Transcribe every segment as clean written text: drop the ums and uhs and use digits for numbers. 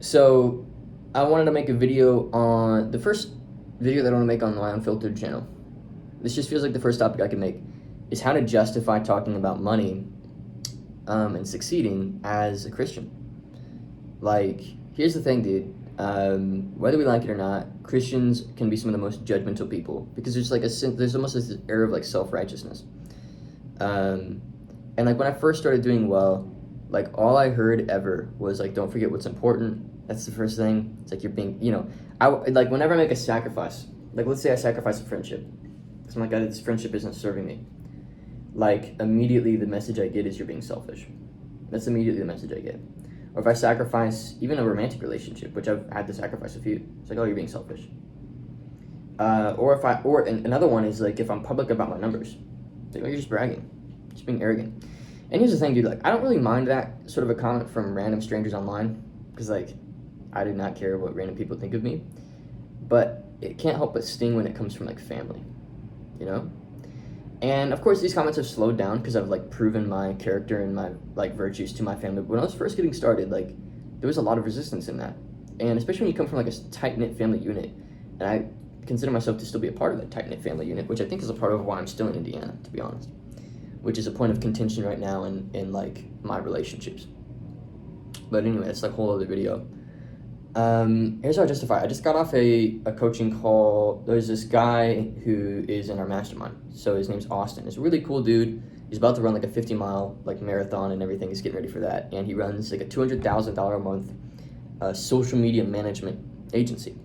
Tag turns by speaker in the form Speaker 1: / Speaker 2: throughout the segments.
Speaker 1: So I wanted to make a video on the first video that I want to make on my unfiltered channel. This just feels like the first topic I can make is how to justify talking about money and succeeding as a Christian. Like, here's the thing, dude. Whether we like it or not, Christians can be some of the most judgmental people because there's almost this air of like self-righteousness. And like when I first started doing well, like all I heard ever was like, don't forget what's important. That's the first thing. It's like you're being, like whenever I make a sacrifice, like let's say I sacrifice a friendship. So I'm like, God, this friendship isn't serving me. Like immediately the message I get is you're being selfish. That's immediately the message I get. Or if I sacrifice even a romantic relationship, which I've had to sacrifice a few, it's like, oh, you're being selfish. Or another one is like if I'm public about my numbers, it's like, oh, you're just bragging, just being arrogant. And here's the thing, dude, like I don't really mind that sort of a comment from random strangers online because like I do not care what random people think of me, but it can't help but sting when it comes from like family, you know? And of course these comments have slowed down because I've like proven my character and my like virtues to my family. But when I was first getting started, like there was a lot of resistance in that. And especially when you come from like a tight-knit family unit, and I consider myself to still be a part of that tight-knit family unit, which I think is a part of why I'm still in Indiana, to be honest, which is a point of contention right now in like my relationships. But anyway, it's like a whole other video. Here's how I justify. I just got off a coaching call. There's this guy who is in our mastermind. So his name's Austin. He's a really cool dude. He's about to run like a 50-mile like marathon and everything. He's getting ready for that. And he runs like a $200,000 a month social media management agency.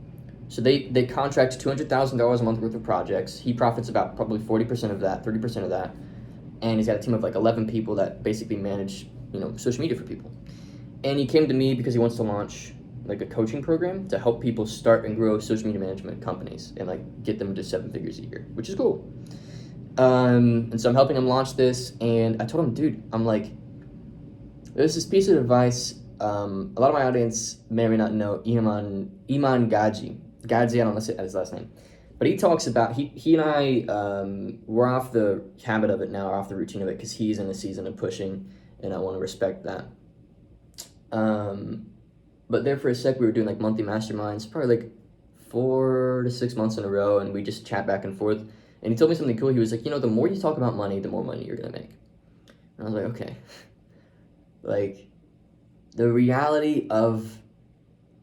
Speaker 1: So they contract $200,000 a month worth of projects. He profits about probably 40% of that, 30% of that. And he's got a team of like 11 people that basically manage, social media for people. And he came to me because he wants to launch like a coaching program to help people start and grow social media management companies and like get them to 7 figures a year, which is cool. And so I'm helping him launch this, and I told him, dude, I'm like, there's this piece of advice. A lot of my audience may or may not know Iman Gaji. Gaji, I don't know his last name. But he talks about, he and I, we're off the habit of it now, off the routine of it, because he's in a season of pushing, and I want to respect that. But there for a sec, we were doing like monthly masterminds, probably like 4 to 6 months in a row, and we just chat back and forth. And he told me something cool. He was like, the more you talk about money, the more money you're going to make. And I was like, okay. Like, the reality of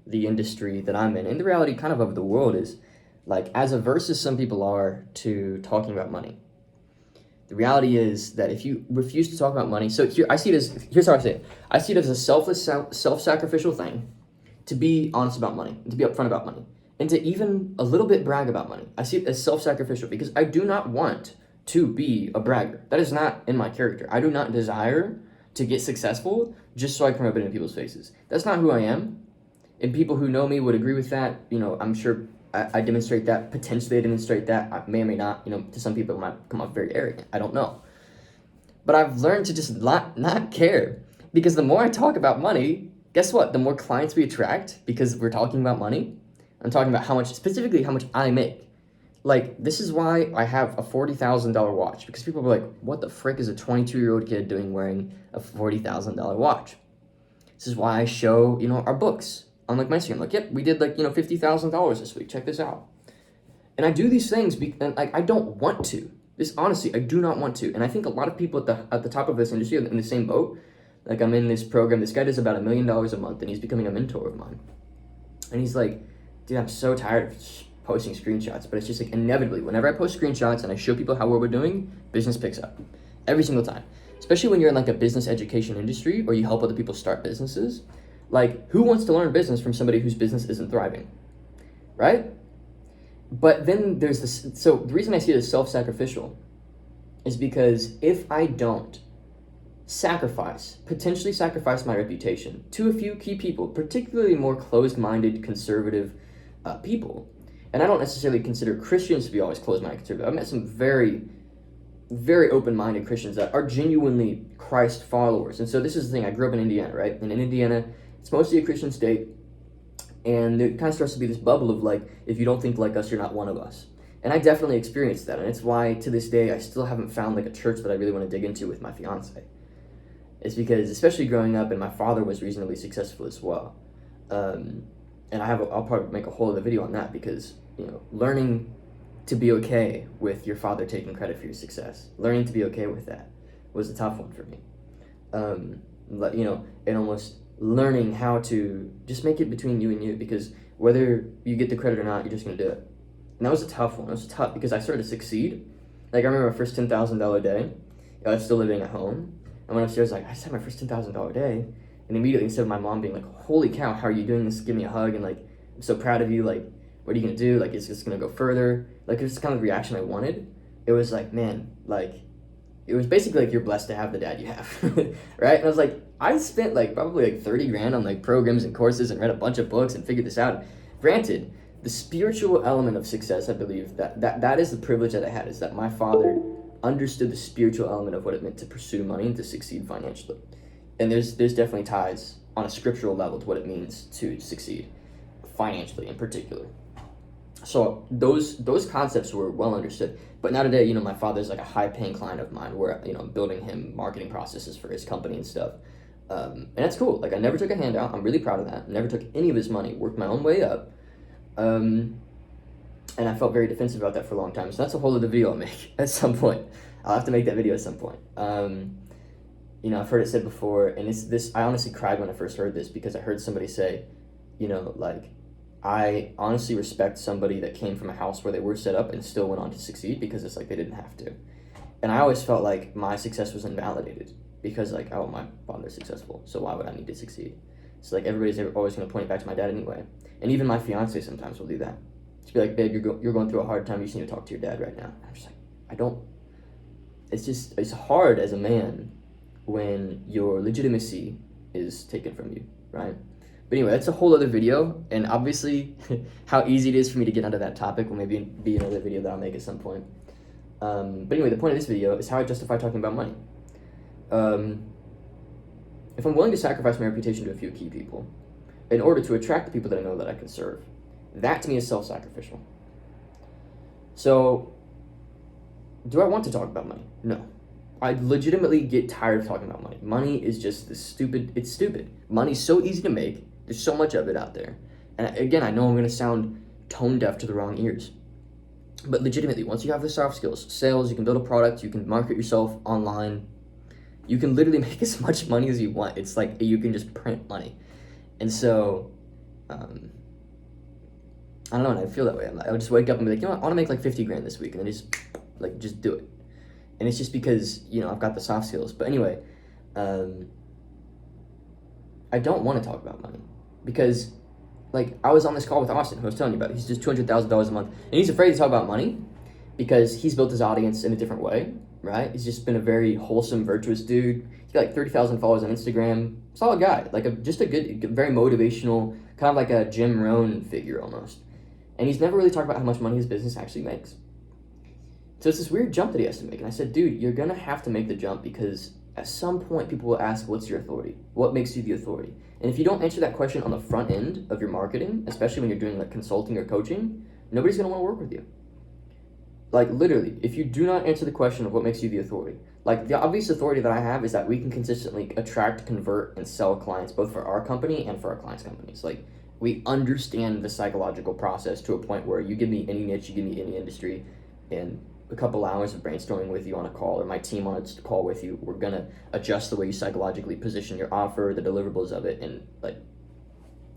Speaker 1: the industry that I'm in, and the reality kind of the world is, like, as averse as some people are to talking about money, the reality is that if you refuse to talk about money, so here's how I say it. I see it as a selfless, self-sacrificial thing to be honest about money, and to be upfront about money, and to even a little bit brag about money. I see it as self-sacrificial because I do not want to be a bragger. That is not in my character. I do not desire to get successful just so I can rub it in people's faces. That's not who I am. And people who know me would agree with that. I'm sure I demonstrate that. Potentially I demonstrate that. I may or may not. To some people it might come off very arrogant. I don't know. But I've learned to just not care. Because the more I talk about money, guess what? The more clients we attract because we're talking about money. I'm talking about specifically how much I make. Like, this is why I have a $40,000 watch. Because people are like, what the frick is a 22-year-old kid doing wearing a $40,000 watch? This is why I show, our books on like my Instagram. Like, yep, we did like, $50,000 this week. Check this out. And I do these things and like I don't want to. Honestly, I do not want to. And I think a lot of people at the top of this industry are in the same boat. Like, I'm in this program. This guy does about $1 million a month, and he's becoming a mentor of mine. And he's like, dude, I'm so tired of posting screenshots. But it's just like inevitably, whenever I post screenshots and I show people how well we're doing, business picks up every single time. Especially when you're in like a business education industry or you help other people start businesses. Like, who wants to learn business from somebody whose business isn't thriving, right? But then there's this, so the reason I see it as self-sacrificial is because if I don't potentially sacrifice my reputation to a few key people, particularly more closed-minded, conservative people, and I don't necessarily consider Christians to be always closed-minded, conservative. I've met some very, very open-minded Christians that are genuinely Christ followers. And so this is the thing, I grew up in Indiana, right? And in Indiana, it's mostly a Christian state, and it kind of starts to be this bubble of like, if you don't think like us, you're not one of us. And I definitely experienced that, and it's why to this day I still haven't found like a church that I really want to dig into with my fiance. It's because, especially growing up, and my father was reasonably successful as well, And I'll probably make a whole other video on that, because learning to be okay with your father taking credit for your success, learning to be okay with that was a tough one for me. And almost learning how to just make it between you and you, because whether you get the credit or not, you're just gonna do it. And that was a tough one. It was tough because I started to succeed. Like, I remember my first $10,000 day. I was still living at home. I went upstairs, like, I just had my first $10,000 day. And immediately, instead of my mom being like, holy cow, how are you doing this? Give me a hug. And like, I'm so proud of you. Like, what are you going to do? Like, it's just going to go further. Like, it was kind of the reaction I wanted. It was like, man, like, it was basically like, you're blessed to have the dad you have. Right? And I was like, I spent like probably like 30 grand on like programs and courses and read a bunch of books and figured this out. Granted, the spiritual element of success, I believe that is the privilege that I had, is that my father understood the spiritual element of what it meant to pursue money and to succeed financially. And there's definitely ties on a scriptural level to what it means to succeed financially in particular. So those concepts were well understood. But now today, my father's like a high paying client of mine, where I'm building him marketing processes for his company and stuff. And that's cool. Like, I never took a handout. I'm really proud of that. Never took any of his money. Worked my own way up. And I felt very defensive about that for a long time. So that's a whole other video I'll make at some point. I'll have to make that video at some point. I've heard it said before, and I honestly cried when I first heard this, because I heard somebody say, like, I honestly respect somebody that came from a house where they were set up and still went on to succeed, because it's like they didn't have to. And I always felt like my success was invalidated, because like, oh, my father's successful, so why would I need to succeed? It's like, everybody's always going to point it back to my dad anyway. And even my fiance sometimes will do that. Just be like, babe, you're going through a hard time. You just need to talk to your dad right now. I'm just like, it's hard as a man when your legitimacy is taken from you, right? But anyway, that's a whole other video. And obviously, how easy it is for me to get onto that topic will maybe be another video that I'll make at some point. But anyway, the point of this video is how I justify talking about money. If I'm willing to sacrifice my reputation to a few key people in order to attract the people that I know that I can serve, that to me is self-sacrificial. So, do I want to talk about money? No. I legitimately get tired of talking about money. Money is just it's stupid. Money's so easy to make. There's so much of it out there. And again, I know I'm going to sound tone deaf to the wrong ears. But legitimately, once you have the soft skills, sales, you can build a product, you can market yourself online, you can literally make as much money as you want. It's like you can just print money. And so, I don't know, and I feel that way. I would just wake up and be like, I want to make like 50 grand this week, and then just do it. And it's just because, I've got the soft skills. But anyway, I don't want to talk about money, because, like, I was on this call with Austin, who I was telling you about. He's just $200,000 a month, and he's afraid to talk about money because he's built his audience in a different way, right? He's just been a very wholesome, virtuous dude. He's got like 30,000 followers on Instagram. Solid guy, like just a good, very motivational, kind of like a Jim Rohn figure almost. And he's never really talked about how much money his business actually makes. So it's this weird jump that he has to make. And I said, dude, you're going to have to make the jump, because at some point people will ask, what's your authority? What makes you the authority? And if you don't answer that question on the front end of your marketing, especially when you're doing like consulting or coaching, nobody's going to want to work with you. Like, literally, if you do not answer the question of what makes you the authority, like, the obvious authority that I have is that we can consistently attract, convert, and sell clients, both for our company and for our clients' companies. Like, we understand the psychological process to a point where you give me any niche, you give me any industry, and a couple hours of brainstorming with you on a call, or my team on a call with you, we're going to adjust the way you psychologically position your offer, the deliverables of it, and, like,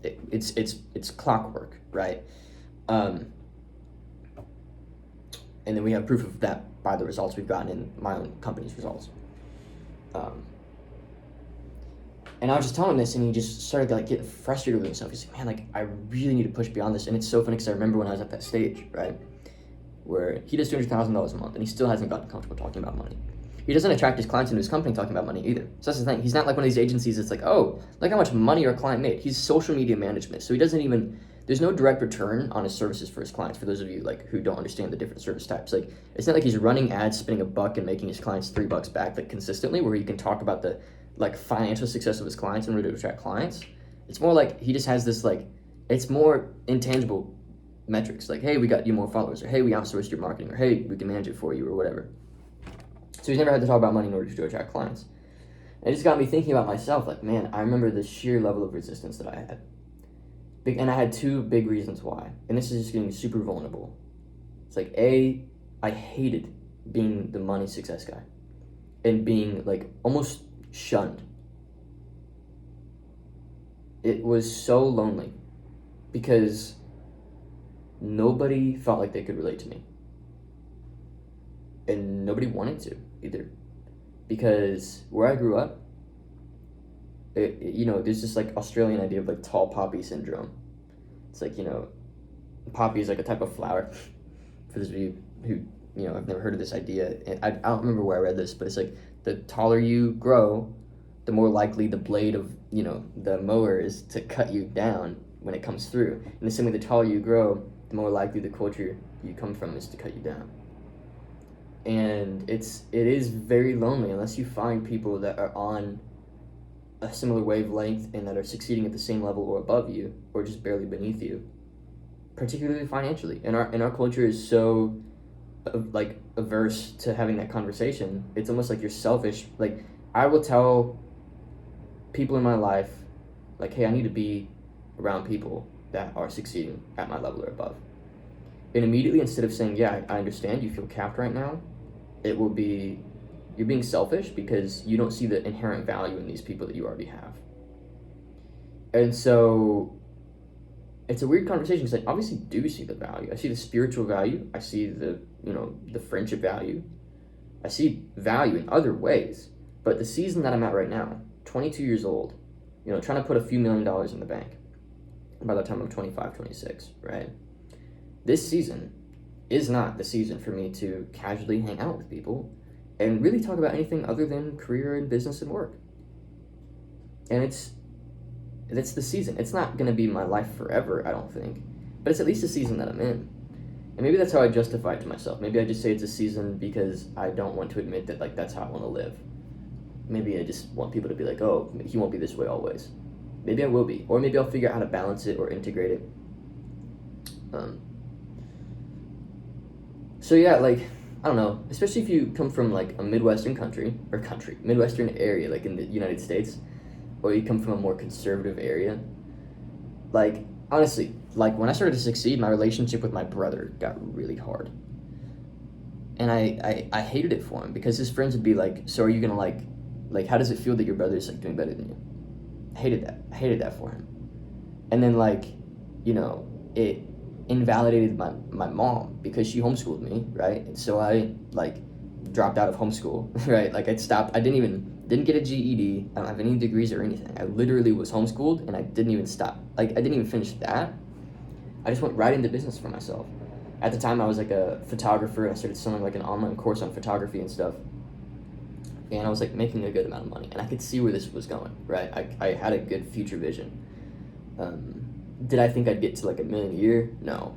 Speaker 1: it's clockwork, right? And then we have proof of that by the results we've gotten in my own company's results. And I was just telling him this, and he just started like getting frustrated with himself. He's like, man, like, I really need to push beyond this. And it's so funny, because I remember when I was at that stage, right, where he does $200,000 a month, and he still hasn't gotten comfortable talking about money. He doesn't attract his clients into his company talking about money either. So that's the thing. He's not like one of these agencies that's like, oh, like how much money our client made. He's social media management. So he doesn't even, there's no direct return on his services for his clients. For those of you like who don't understand the different service types, like, it's not like he's running ads, spending $1 and making his clients $3 back, like, consistently, where he can talk about the like financial success of his clients in order to attract clients. It's more like he just has this, like, it's more intangible metrics, like, hey, we got you more followers, or hey, we outsourced your marketing, or hey, we can manage it for you, or whatever. So he's never had to talk about money in order to attract clients. And it just got me thinking about myself, like, man, I remember the sheer level of resistance that I had. And I had two big reasons why. And this is just getting super vulnerable. It's like, A, I hated being the money success guy and being like almost shunned. It was so lonely because nobody felt like they could relate to me. And nobody wanted to either. Because where I grew up, there's this like Australian idea of like tall poppy syndrome. It's like, poppy is like a type of flower. For those of you who, I've never heard of this idea. I don't remember where I read this, but it's like the taller you grow, the more likely the blade of, the mower is to cut you down when it comes through. And the same way, the taller you grow, the more likely the culture you come from is to cut you down. And it is very lonely unless you find people that are on a similar wavelength and that are succeeding at the same level or above you, or just barely beneath you, particularly financially. And our culture is so like averse to having that conversation. It's almost like you're selfish. Like, I will tell people in my life, like, hey, I need to be around people that are succeeding at my level or above. And immediately, instead of saying, yeah, I understand you feel capped right now, it will be, you're being selfish because you don't see the inherent value in these people that you already have. And so it's a weird conversation because I obviously do see the value. I see the spiritual value. I see the friendship value. I see value in other ways. But the season that I'm at right now, 22 years old, trying to put a few $1 million in the bank by the time I'm 25, 26, right? This season is not the season for me to casually hang out with people and really talk about anything other than career and business and work. And it's the season. It's not going to be my life forever, I don't think. But it's at least a season that I'm in. And maybe that's how I justify it to myself. Maybe I just say it's a season because I don't want to admit that, like, that's how I want to live. Maybe I just want people to be like, oh, he won't be this way always. Maybe I will be. Or maybe I'll figure out how to balance it or integrate it. So yeah, like, I don't know, especially if you come from like a Midwestern Midwestern area, like in the United States, or you come from a more conservative area. Like, honestly, like when I started to succeed, my relationship with my brother got really hard. And I hated it for him because his friends would be like, so are you gonna like how does it feel that your brother's like doing better than you? I hated that for him. And then it invalidated my mom because she homeschooled me, right? And so I like dropped out of homeschool, right? Like I didn't get a GED. I don't have any degrees or anything. I literally was homeschooled and I didn't even stop. Like, I didn't even finish that. I just went right into business for myself. At the time I was like a photographer. I started selling like an online course on photography and stuff. And I was like making a good amount of money and I could see where this was going, right? I had a good future vision. Did I think I'd get to like $1 million a year? No.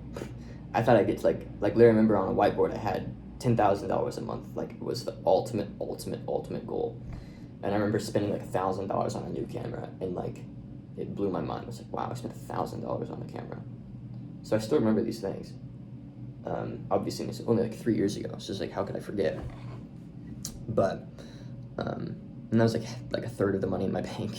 Speaker 1: I thought I'd get to like literally, I remember on a whiteboard I had $10,000 a month. Like, it was the ultimate goal. And I remember spending like $1,000 on a new camera and like it blew my mind. I was like, wow, I spent $1,000 on a camera. So I still remember these things. Obviously it's only like 3 years ago, so it's like, how could I forget? But and that was like a third of the money in my bank,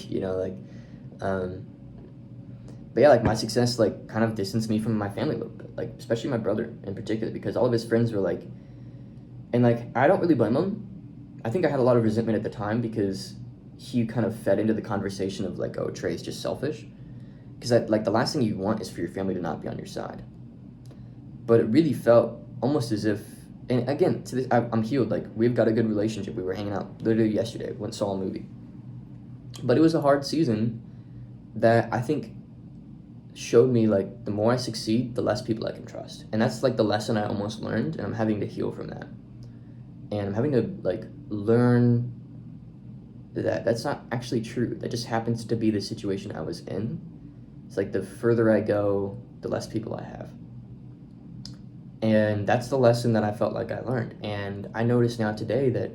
Speaker 1: but yeah, like my success like kind of distanced me from my family a little bit, like especially my brother in particular, because all of his friends were like, and like I don't really blame him. I think I had a lot of resentment at the time because he kind of fed into the conversation of like, oh, Trey's just selfish, because like the last thing you want is for your family to not be on your side. But it really felt almost as if, and again, to this, I'm healed. Like, we've got a good relationship. We were hanging out literally yesterday. Went and saw a movie. But it was a hard season that I think showed me like the more I succeed, the less people I can trust. And that's like the lesson I almost learned, and I'm having to heal from that. And I'm having to like learn that that's not actually true. That just happens to be the situation I was in. It's like the further I go, the less people I have. And that's the lesson that I felt like I learned. And I notice now today that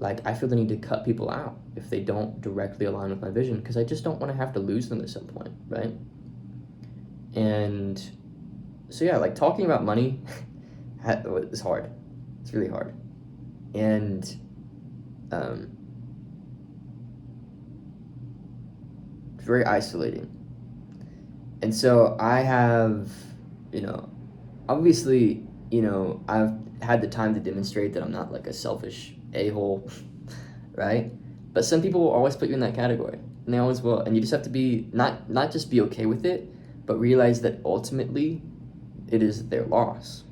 Speaker 1: like I feel the need to cut people out if they don't directly align with my vision, because I just don't want to have to lose them at some point, right? And so yeah, like talking about money is hard. It's really hard. And it's very isolating. And so I have, you know, obviously, I've had the time to demonstrate that I'm not like a selfish a-hole, right? But some people will always put you in that category, and they always will. And you just have to be not just be okay with it, but realize that ultimately it is their loss.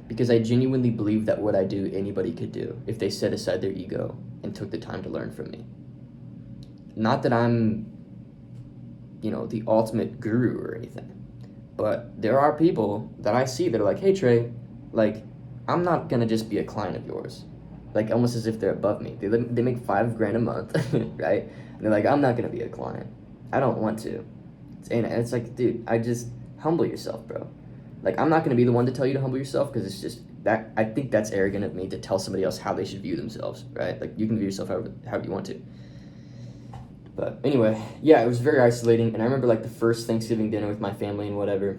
Speaker 1: Because I genuinely believe that what I do, anybody could do if they set aside their ego and took the time to learn from me. Not that I'm, the ultimate guru or anything, but there are people that I see that are like, hey, Trey, like, I'm not gonna just be a client of yours. Like, almost as if they're above me. They make $5,000 a month, right? And they're like, I'm not gonna be a client. I don't want to. And it's like, dude, humble yourself, bro. Like, I'm not gonna be the one to tell you to humble yourself, because it's just that I think that's arrogant of me to tell somebody else how they should view themselves, right? Like, you can view yourself however you want to. But anyway, yeah, it was very isolating, and I remember like the first Thanksgiving dinner with my family and whatever,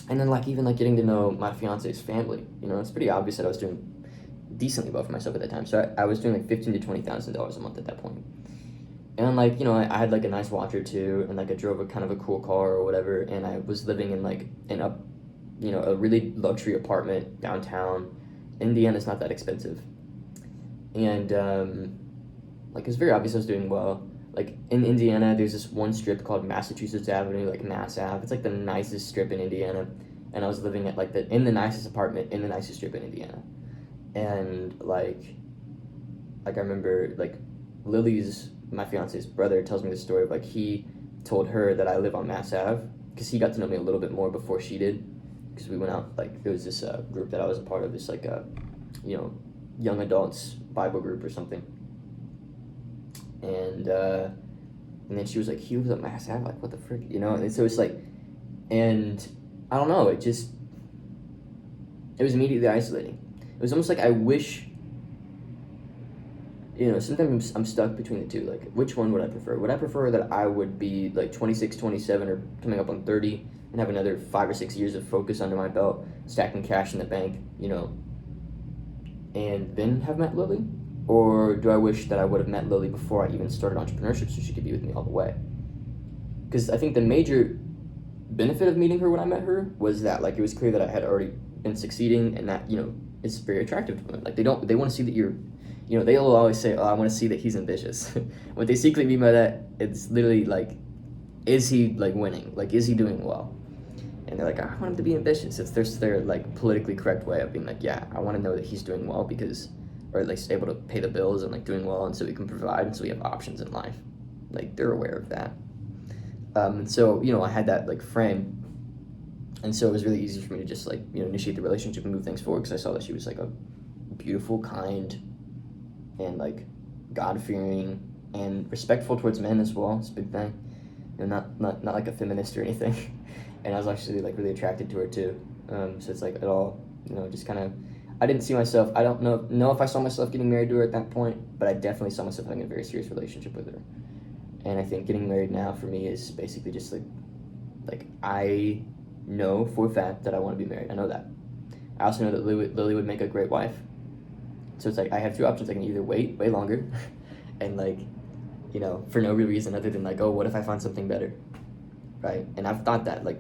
Speaker 1: and then like even like getting to know my fiance's family. It's pretty obvious that I was doing decently well for myself at that time. So I was doing like $15,000 to $20,000 a month at that point. And like, I had like a nice watch or two, and like I drove a kind of a cool car or whatever, and I was living in like a really luxury apartment downtown. Indiana's not that expensive. And like it was very obvious I was doing well. Like in Indiana, there's this one strip called Massachusetts Avenue, like Mass Ave. It's like the nicest strip in Indiana, and I was living at like in the nicest apartment in the nicest strip in Indiana. And like I remember like Lily's, my fiance's brother, tells me the story of like he told her that I live on Mass Ave because he got to know me a little bit more before she did, because we went out, like there was this group that I was a part of, this like young adults Bible group or something. And then she was like, he lives at Mass Ave, like what the frick, and so it's like, and I don't know, it was immediately isolating. It was almost like I wish, sometimes I'm stuck between the two, like which one would I prefer? Would I prefer that I would be like 26, 27, or coming up on 30 and have another 5 or 6 years of focus under my belt, stacking cash in the bank, and then have met Lily? Or do I wish that I would have met Lily before I even started entrepreneurship so she could be with me all the way? Because I think the major benefit of meeting her when I met her was that like it was clear that I had already been succeeding, and that it's very attractive to women. Like they want to see that you're, they'll always say, oh, I want to see that he's ambitious. What they secretly mean by that, it's literally like, is he like winning? Like, is he doing well? And they're like, I want him to be ambitious. It's their like politically correct way of being like, yeah, I want to know that he's doing well, because, or at least able to pay the bills and like doing well, and so we can provide, and so we have options in life. Like they're aware of that. And so I had that like frame, and so it was really easy for me to just like initiate the relationship and move things forward, because I saw that she was like a beautiful, kind, and like God-fearing and respectful towards men as well. It's a big thing. Not like a feminist or anything. And I was actually like really attracted to her too. So it's like it all just kind of, I didn't see myself, I don't know if I saw myself getting married to her at that point, but I definitely saw myself having a very serious relationship with her. And I think getting married now for me is basically just like I know for a fact that I want to be married. I know that. I also know that Lily would make a great wife. So it's like I have two options. I can either wait way longer and like, for no real reason other than like, oh, what if I find something better? Right? And I've thought that, like,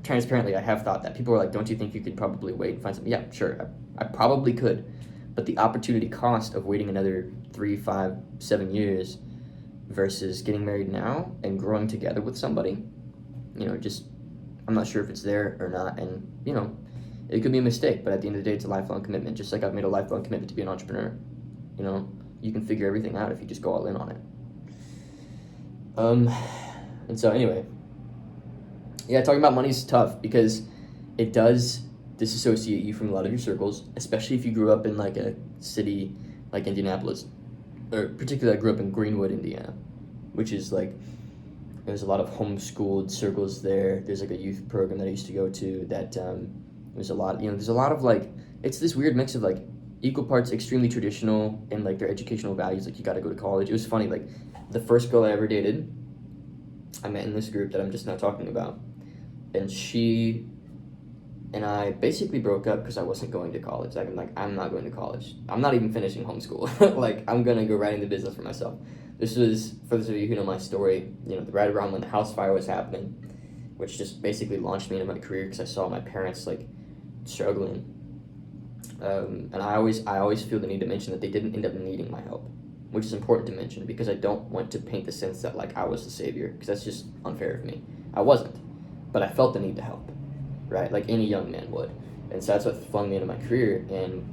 Speaker 1: transparently, I have thought that. People are like, don't you think you could probably wait and find something? Yeah, sure, I probably could. But the opportunity cost of waiting another 3, 5, 7 years versus getting married now and growing together with somebody, just, I'm not sure if it's there or not. And, it could be a mistake, but at the end of the day, it's a lifelong commitment. Just like I've made a lifelong commitment to be an entrepreneur. You can figure everything out if you just go all in on it. And so anyway, yeah, talking about money is tough because it does disassociate you from a lot of your circles, especially if you grew up in like a city like Indianapolis, or particularly I grew up in Greenwood, Indiana, which is like, there's a lot of homeschooled circles there. There's like a youth program that I used to go to that there's a lot, there's a lot of like, it's this weird mix of like equal parts extremely traditional and like their educational values, like you got to go to college. It was funny, like the first girl I ever dated, I met in this group that I'm just now talking about, and she and I basically broke up because I wasn't going to college. Like I'm not going to college. I'm not even finishing homeschool. Like I'm gonna go right into business for myself. This was, for those of you who know my story, right around when the house fire was happening, which just basically launched me into my career because I saw my parents like struggling. And I always feel the need to mention that they didn't end up needing my help, which is important to mention because I don't want to paint the sense that like I was the savior, because that's just unfair of me. I wasn't, but I felt the need to help, right? Like any young man would. And so that's what flung me into my career. And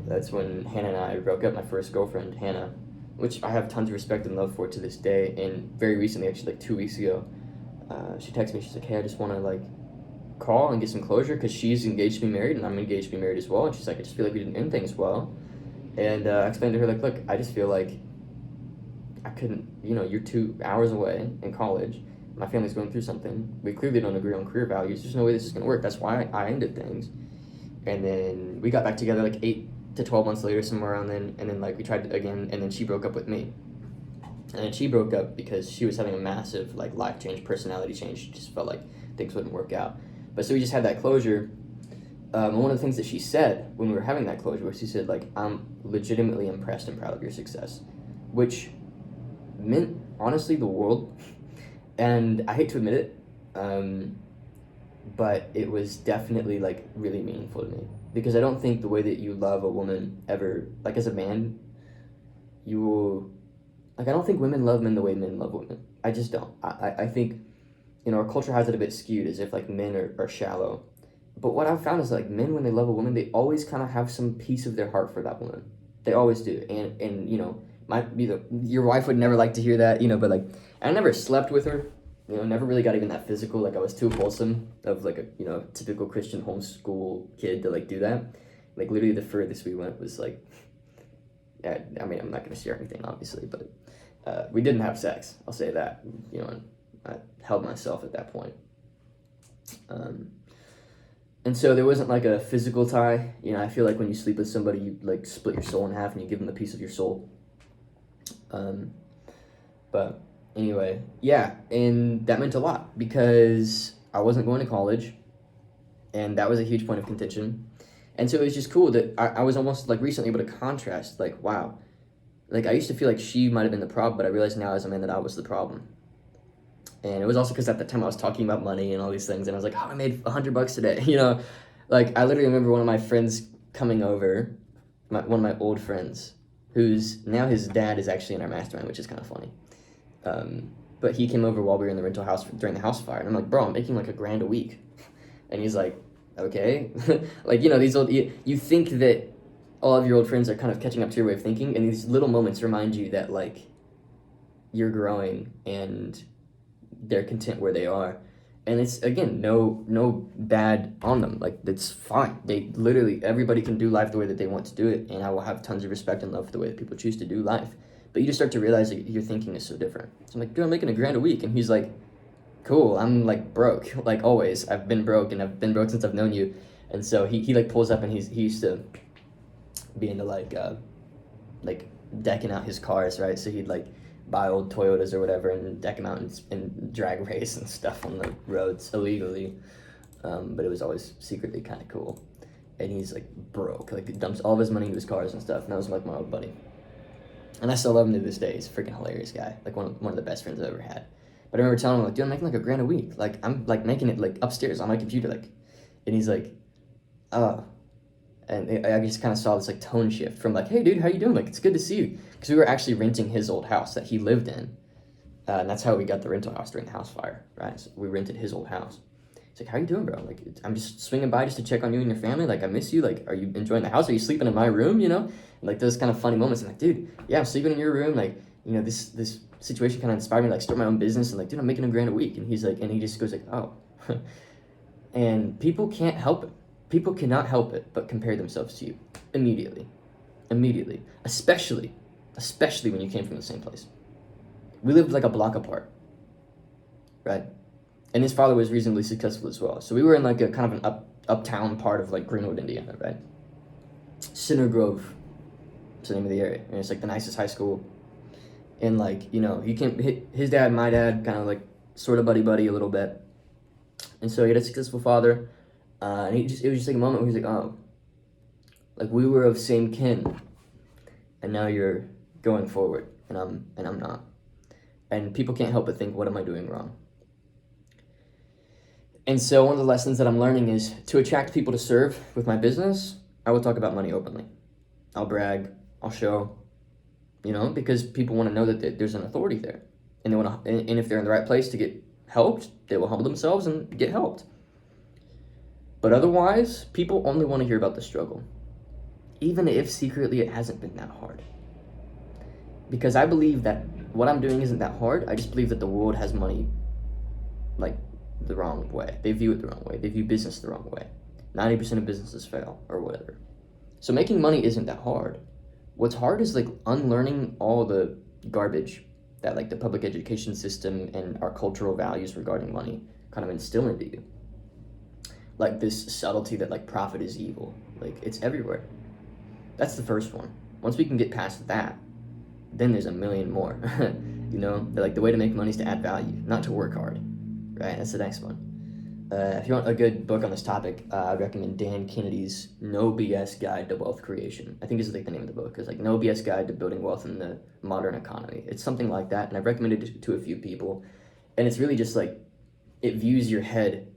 Speaker 1: that's when Hannah and I broke up. My first girlfriend, Hannah, which I have tons of respect and love for to this day. And very recently, actually like 2 weeks ago, she texted me. She's like, "Hey, I just want to like call and get some closure because she's engaged to be married and I'm engaged to be married as well." And she's like, "I just feel like we didn't end things well." And I explained to her like, "Look, I just feel like I couldn't. You're 2 hours away in college. My family's going through something. We clearly don't agree on career values. There's no way this is gonna work. That's why I ended things." And then we got back together like 8 to 12 months later, somewhere around then. And then like we tried again, and then she broke up with me. And then she broke up because she was having a massive like life change, personality change. She just felt like things wouldn't work out. But so we just had that closure. And one of the things that she said when we were having that closure was she said like, "I'm legitimately impressed and proud of your success," which meant honestly the world. And I hate to admit it, but it was definitely like really meaningful to me, because I don't think the way that you love a woman ever, like as a man, you will, like I don't think women love men the way men love women. I just don't. I think, our culture has it a bit skewed as if like men are shallow. But what I've found is like men, when they love a woman, they always kind of have some piece of their heart for that woman. They always do. And might be your wife would never like to hear that, but like I never slept with her. Never really got even that physical. Like I was too wholesome of like a typical Christian homeschool kid to like do that. Like literally the furthest we went was like, I mean, I'm not gonna share anything obviously, but we didn't have sex. I'll say that. And I held myself at that point. And so there wasn't like a physical tie. I feel like when you sleep with somebody, you like split your soul in half and you give them a piece of your soul. But anyway, yeah, and that meant a lot because I wasn't going to college, and that was a huge point of contention. And so it was just cool that I was almost like recently able to contrast, like, wow, like I used to feel like she might have been the problem, but I realized now as a man that I was the problem. And it was also because at the time I was talking about money and all these things, and I was like, "Oh, I made $100 today," Like I literally remember one of my friends coming over, one of my old friends, who's now his dad is actually in our mastermind, which is kind of funny. But he came over while we were in the rental house during the house fire, and I'm like, "Bro, I'm making like $1,000 a week," and he's like, "Okay," like these old you think that all of your old friends are kind of catching up to your way of thinking, and these little moments remind you that like you're growing and they're content where they are. And it's, again, no bad on them. Like, it's fine. They literally, everybody can do life the way that they want to do it, and I will have tons of respect and love for the way that people choose to do life. But you just start to realize that your thinking is so different. So I'm like, "Dude, I'm making $1,000 a week," and he's like, "Cool, I'm like broke, like always. I've been broke, and I've been broke since I've known you." And so he like pulls up, and he used to be into like decking out his cars, right? So he'd like buy old Toyotas or whatever and deck them out and drag race and stuff on the roads illegally. But it was always secretly kind of cool. And he's like broke, like dumps all of his money into his cars and stuff. And that was like my old buddy. And I still love him to this day. He's a freaking hilarious guy. Like one of the best friends I've ever had. But I remember telling him like, "Dude, I'm making like $1,000 a week. Like I'm like making it like upstairs on my computer, like," and he's like, "Oh." And I just kind of saw this like tone shift from like, "Hey dude, how you doing? Like it's good to see you," because we were actually renting his old house that he lived in, and that's how we got the rental house during the house fire, right? So we rented his old house. He's like, "How you doing, bro? Like I'm just swinging by just to check on you and your family. Like I miss you. Like are you enjoying the house? Are you sleeping in my room? And like those kind of funny moments. I'm like, "Dude, yeah, I'm sleeping in your room. Like this situation kind of inspired me to like start my own business. And like, dude, I'm making $1,000 a week." And he's like, and he just goes like, "Oh," and people can't help it. People cannot help it but compare themselves to you immediately, especially when you came from the same place. We lived like a block apart, right? And his father was reasonably successful as well. So we were in like a kind of an uptown part of like Greenwood, Indiana, right? Center Grove is the name of the area, and it's like the nicest high school. And like he came, his dad, my dad, kind of like sort of buddy a little bit, and so he had a successful father. And it was just like a moment where he's like, "Oh, like we were of same kin, and now you're going forward, and I'm not. And people can't help but think, what am I doing wrong? And so one of the lessons that I'm learning is to attract people to serve with my business, I will talk about money openly. I'll brag, I'll show, because people want to know that there's an authority there. And they want to, and if they're in the right place to get helped, they will humble themselves and get helped. But otherwise, people only want to hear about the struggle, even if secretly it hasn't been that hard. Because I believe that what I'm doing isn't that hard. I just believe that the world has money like the wrong way. They view it the wrong way. They view business the wrong way. 90% of businesses fail or whatever. So making money isn't that hard. What's hard is like unlearning all the garbage that like the public education system and our cultural values regarding money kind of instill into you. Like this subtlety that like profit is evil. Like it's everywhere. That's the first one. Once we can get past that, then there's a million more. Like the way to make money is to add value, not to work hard. Right? That's the next one. If you want a good book on this topic, I'd recommend Dan Kennedy's No BS Guide to Wealth Creation. I think this is like the name of the book. It's like No BS Guide to Building Wealth in the Modern Economy. It's something like that, and I've recommended it to a few people. And it's really just like, it views your head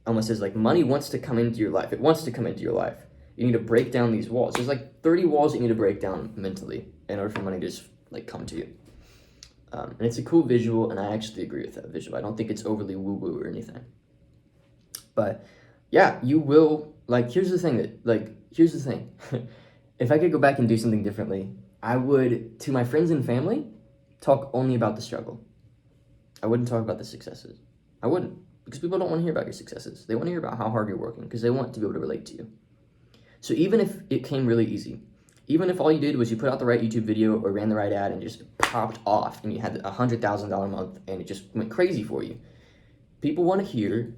Speaker 1: almost as like money wants to come into your life. It wants to come into your life. You need to break down these walls. There's like 30 walls you need to break down mentally in order for money to just like come to you. And it's a cool visual, and I actually agree with that visual. I don't think it's overly woo-woo or anything. But yeah, you will, here's the thing. If I could go back and do something differently, I would, to my friends and family, talk only about the struggle. I wouldn't talk about the successes. I wouldn't, because people don't want to hear about your successes. They want to hear about how hard you're working, because they want to be able to relate to you. So even if it came really easy, even if all you did was you put out the right YouTube video or ran the right ad and just popped off and you had a $100,000 a month and it just went crazy for you, people want to hear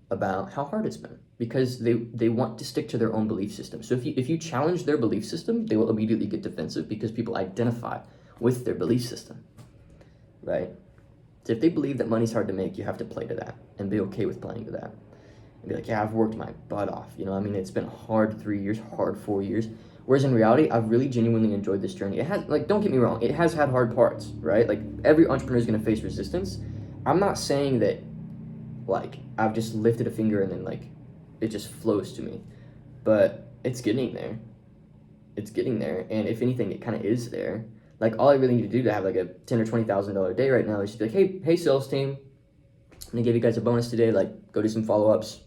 Speaker 1: about how hard it's been, because they want to stick to their own belief system. So if you challenge their belief system, they will immediately get defensive because people identify with their belief system, right? So if they believe that money's hard to make, you have to play to that and be okay with playing to that. And be like, yeah, I've worked my butt off. It's been hard 3 years, hard 4 years. Whereas in reality, I've really genuinely enjoyed this journey. It has, don't get me wrong, it has had hard parts, right? Like, every entrepreneur is going to face resistance. I'm not saying that, I've just lifted a finger and then, it just flows to me. But it's getting there. It's getting there. And if anything, it kind of is there. All I really need to do to have, a $10,000 or $20,000 day right now is just be like, hey, sales team, I'm going to give you guys a bonus today. Go do some follow-ups.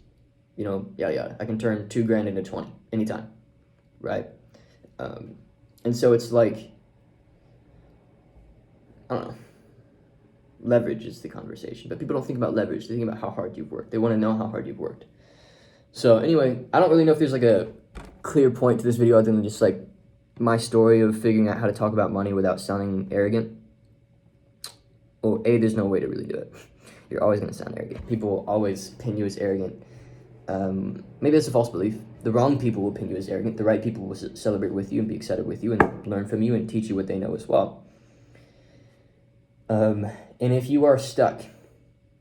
Speaker 1: Yada. I can turn $2,000 into 20 anytime, right? And so it's I don't know, leverage is the conversation, but people don't think about leverage. They think about how hard you've worked. They want to know how hard you've worked. So anyway, I don't really know if there's a clear point to this video other than just my story of figuring out how to talk about money without sounding arrogant. Well, there's no way to really do it. You're always going to sound arrogant. People will always pin you as arrogant. Maybe that's a false belief. The wrong people will pin you as arrogant. The right people will celebrate with you and be excited with you and learn from you and teach you what they know as well. And if you are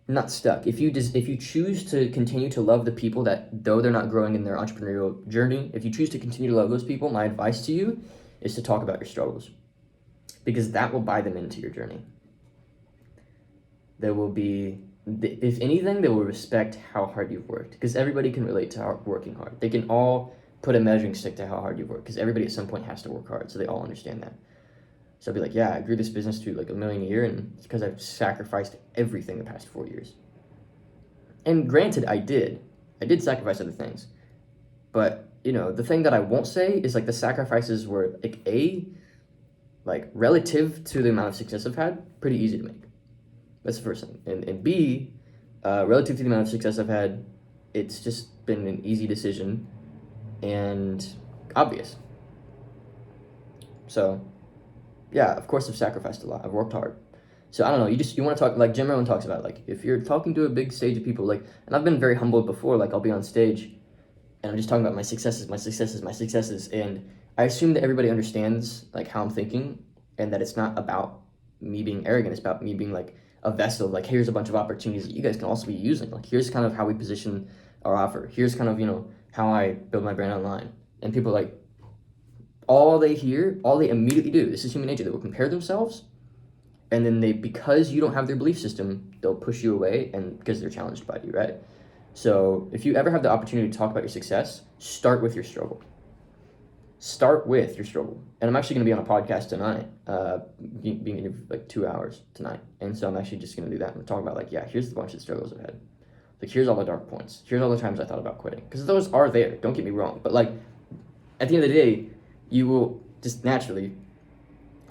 Speaker 1: not stuck, if you choose to continue to love the people that, though they're not growing in their entrepreneurial journey, if you choose to continue to love those people, my advice to you is to talk about your struggles, because that will buy them into your journey. There will be, if anything, they will respect how hard you've worked, because everybody can relate to working hard. They can all put a measuring stick to how hard you've worked, because everybody at some point has to work hard, so they all understand that. So I'll be like, yeah, I grew this business to $1 million a year, and it's because I've sacrificed everything the past 4 years. And granted, I did sacrifice other things, but the thing that I won't say is the sacrifices were relative to the amount of success I've had, pretty easy to make. That's the first thing. And B, relative to the amount of success I've had, it's just been an easy decision and obvious. So, yeah, of course I've sacrificed a lot. I've worked hard. So I don't know, you want to talk, Jim Rohn talks about, if you're talking to a big stage of people, and I've been very humbled before, I'll be on stage and I'm just talking about my successes, and I assume that everybody understands, how I'm thinking, and that it's not about me being arrogant, it's about me being, a vessel, here's a bunch of opportunities that you guys can also be using. Here's kind of how we position our offer. Here's kind of, how I build my brand online. And people all they immediately do, this is human nature, they will compare themselves, and then because you don't have their belief system, they'll push you away, and because they're challenged by you, right? So if you ever have the opportunity to talk about your success, start with your struggle. Start with your struggle. And I'm actually going to be on a podcast tonight, being in like 2 hours tonight. And so I'm actually just going to do that. I'm talking about like, yeah, here's a bunch of struggles I've had. Like, here's all the dark points. Here's all the times I thought about quitting. Because those are there. Don't get me wrong. But like, at the end of the day, you will just naturally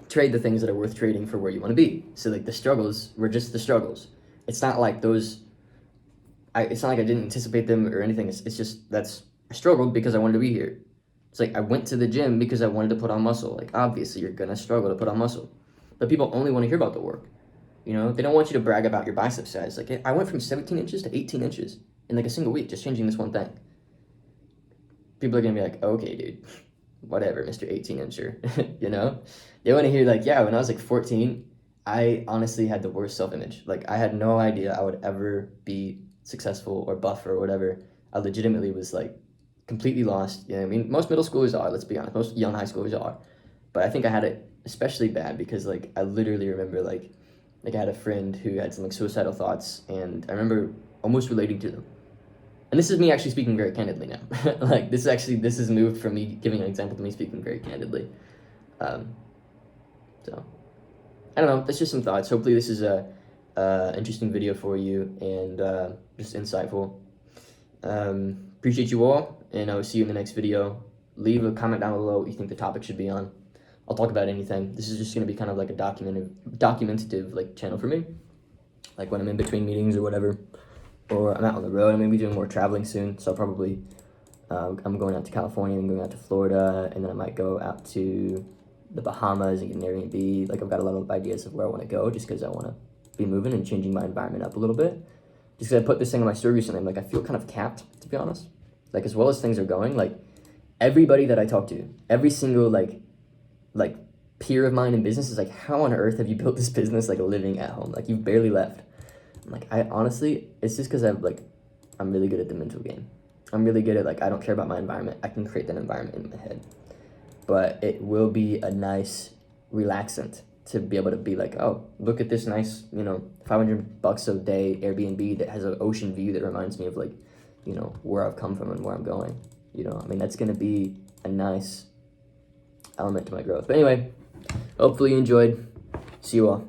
Speaker 1: trade the things that are worth trading for where you want to be. So like the struggles were just the struggles. It's not like it's not like I didn't anticipate them or anything. It's just I struggled because I wanted to be here. It's like I went to the gym because I wanted to put on muscle. Like, obviously, you're going to struggle to put on muscle. But people only want to hear about the work. You know, they don't want you to brag about your bicep size. Like, I went from 17 inches to 18 inches in like a single week, just changing this one thing. People are going to be like, okay, dude, whatever, Mr. 18-incher, you know? They want to hear like, yeah, when I was like 14, I honestly had the worst self-image. Like, I had no idea I would ever be successful or buff or whatever. I legitimately was like completely lost. You know what I mean? Most middle schoolers are, let's be honest. Most young high schoolers are. But I think I had it especially bad because like I literally remember like I had a friend who had some like suicidal thoughts, and I remember almost relating to them. And this is me actually speaking very candidly now. Like this is moved from me giving an example to me speaking very candidly. So I don't know. That's just some thoughts. Hopefully this is a interesting video for you and just insightful. Appreciate you all, and I will see you in the next video. Leave a comment down below what you think the topic should be on. I'll talk about anything. This is just going to be kind of like a documentative like channel for me. Like when I'm in between meetings or whatever, or I'm out on the road. I'm going to be doing more traveling soon, so probably I'm going out to California and going out to Florida, and then I might go out to the Bahamas and get an Airbnb. Like I've got a lot of ideas of where I want to go just because I want to be moving and changing my environment up a little bit. Just because I put this thing on my story recently, I'm like, I feel kind of capped, to be honest. Like, as well as things are going, like, everybody that I talk to, every single, like peer of mine in business is like, how on earth have you built this business, like, living at home? Like, you've barely left. I'm like, I honestly, it's just because I'm really good at the mental game. I'm really good at, like, I don't care about my environment. I can create that environment in my head. But it will be a nice relaxant to be able to be like, oh, look at this nice, you know, $500 a day Airbnb that has an ocean view that reminds me of like, you know, where I've come from and where I'm going. You know, I mean, that's going to be a nice element to my growth. But anyway, hopefully you enjoyed. See you all.